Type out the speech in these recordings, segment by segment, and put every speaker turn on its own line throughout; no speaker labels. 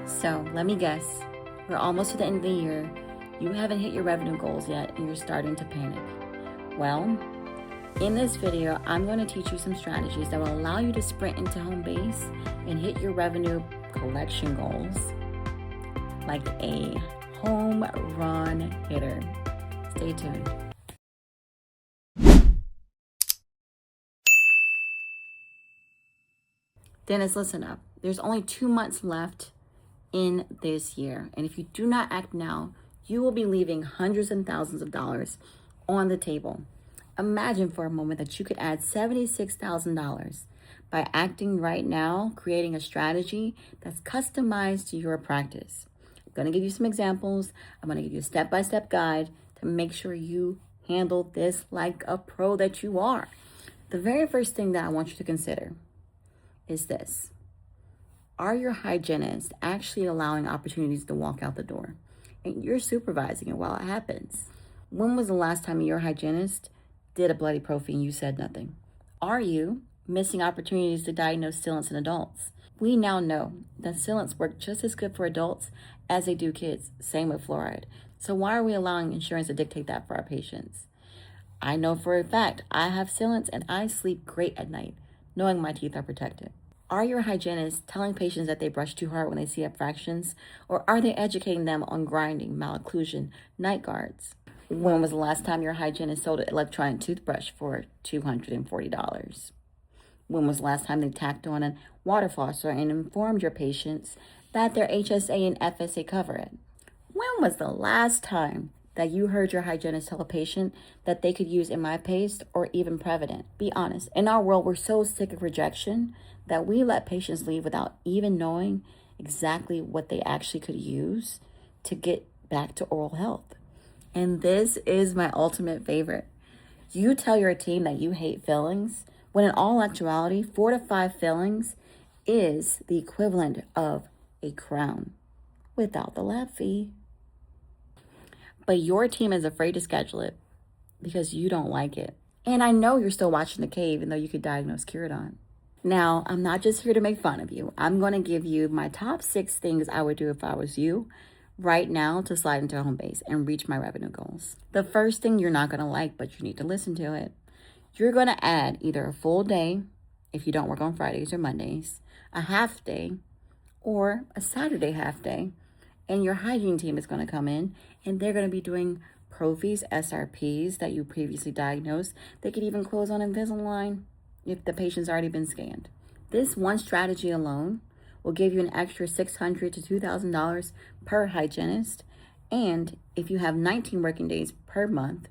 So let me guess, we're almost to the end of the year. You haven't hit your revenue goals yet and you're starting to panic. Well, in this video, I'm going to teach you some strategies that will allow you to sprint into home base and hit your revenue collection goals like a home run hitter. Stay tuned. Dennis, listen up. There's only 2 months left in this year. And if you do not act now, you will be leaving hundreds and thousands of dollars on the table. Imagine for a moment that you could add $76,000 by acting right now, creating a strategy that's customized to your practice. I'm going to give you some examples. I'm going to give you a step-by-step guide to make sure you handle this like a pro that you are. The very first thing that I want you to consider is this. Are your hygienists actually allowing opportunities to walk out the door? And you're supervising it while it happens. When was the last time your hygienist did a bloody prophy and you said nothing? Are you missing opportunities to diagnose silence in adults? We now know that silence work just as good for adults as they do kids. Same with fluoride. So why are we allowing insurance to dictate that for our patients? I know for a fact I have silence and I sleep great at night, knowing my teeth are protected. Are your hygienists telling patients that they brush too hard when they see abfractions? Or are they educating them on grinding, malocclusion, night guards? When was the last time your hygienist sold an electronic toothbrush for $240? When was the last time they tacked on a water flosser and informed your patients that their HSA and FSA cover it? When was the last time that you heard your hygienist tell a patient that they could use ImiPaste or even Prevident? Be honest. In our world, we're so sick of rejection that we let patients leave without even knowing exactly what they actually could use to get back to oral health. And this is my ultimate favorite. You tell your team that you hate fillings, when in all actuality, 4 to 5 fillings is the equivalent of a crown without the lab fee. But your team is afraid to schedule it because you don't like it. And I know you're still watching The Cave, even though you could diagnose Curidon. Now, I'm not just here to make fun of you. I'm going to give you my top 6 things I would do if I was you right now to slide into home base and reach my revenue goals. The first thing you're not going to like, but you need to listen to it. You're going to add either a full day, if you don't work on Fridays or Mondays, a half day, or a Saturday half day. And your hygiene team is going to come in and they're going to be doing prophies, SRPs that you previously diagnosed. They could even close on Invisalign if the patient's already been scanned. This one strategy alone will give you an extra $600 to $2,000 per hygienist. And if you have 19 working days per month,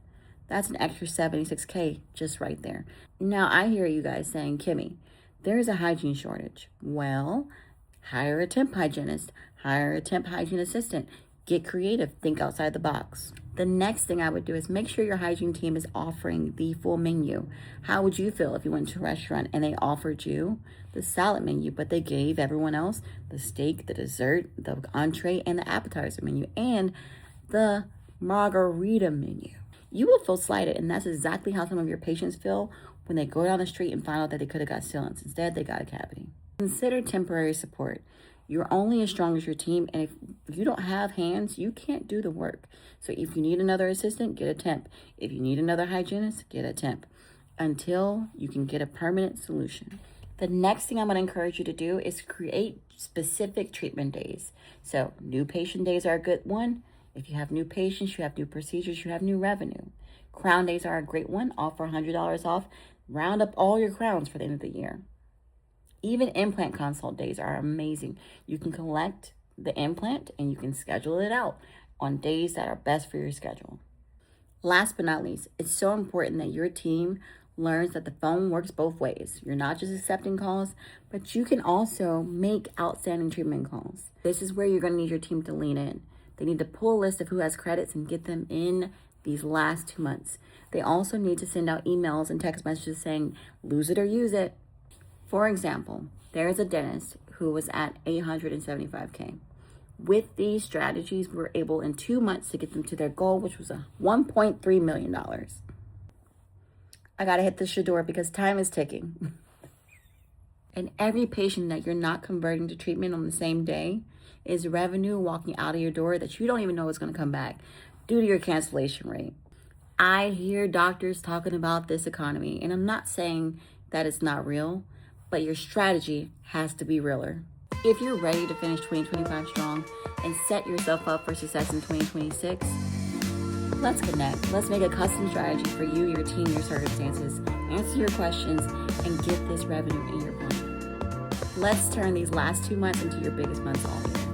that's an extra $76K just right there. Now, I hear you guys saying, Kimmy, there's a hygiene shortage. Well, hire a temp hygienist, hire a temp hygiene assistant, get creative, think outside the box. The next thing I would do is make sure your hygiene team is offering the full menu. How would you feel if you went to a restaurant and they offered you the salad menu, but they gave everyone else the steak, the dessert, the entree, and the appetizer menu, and the margarita menu? You will feel slighted, and that's exactly how some of your patients feel when they go down the street and find out that they could have got silence. Instead, they got a cavity. Consider temporary support. You're only as strong as your team, and if you don't have hands, you can't do the work. So if you need another assistant, get a temp. If you need another hygienist, get a temp until you can get a permanent solution. The next thing I'm going to encourage you to do is create specific treatment days. So new patient days are a good one. If you have new patients, you have new procedures, you have new revenue. Crown days are a great one. Offer $100 off. Round up all your crowns for the end of the year. Even implant consult days are amazing. You can collect the implant and you can schedule it out on days that are best for your schedule. Last but not least, it's so important that your team learns that the phone works both ways. You're not just accepting calls, but you can also make outstanding treatment calls. This is where you're going to need your team to lean in. They need to pull a list of who has credits and get them in these last 2 months. They also need to send out emails and text messages saying, lose it or use it. For example, there is a dentist who was at $875K. With these strategies, we were able in 2 months to get them to their goal, which was a $1.3 million. I got to hit the shador because time is ticking. And every patient that you're not converting to treatment on the same day is revenue walking out of your door that you don't even know is going to come back due to your cancellation rate. I hear doctors talking about this economy, and I'm not saying that it's not real, but your strategy has to be realer. If you're ready to finish 2025 strong and set yourself up for success in 2026, let's connect. Let's make a custom strategy for you, your team, your circumstances, answer your questions, and get this revenue in your plan. Let's turn these last 2 months into your biggest months all year.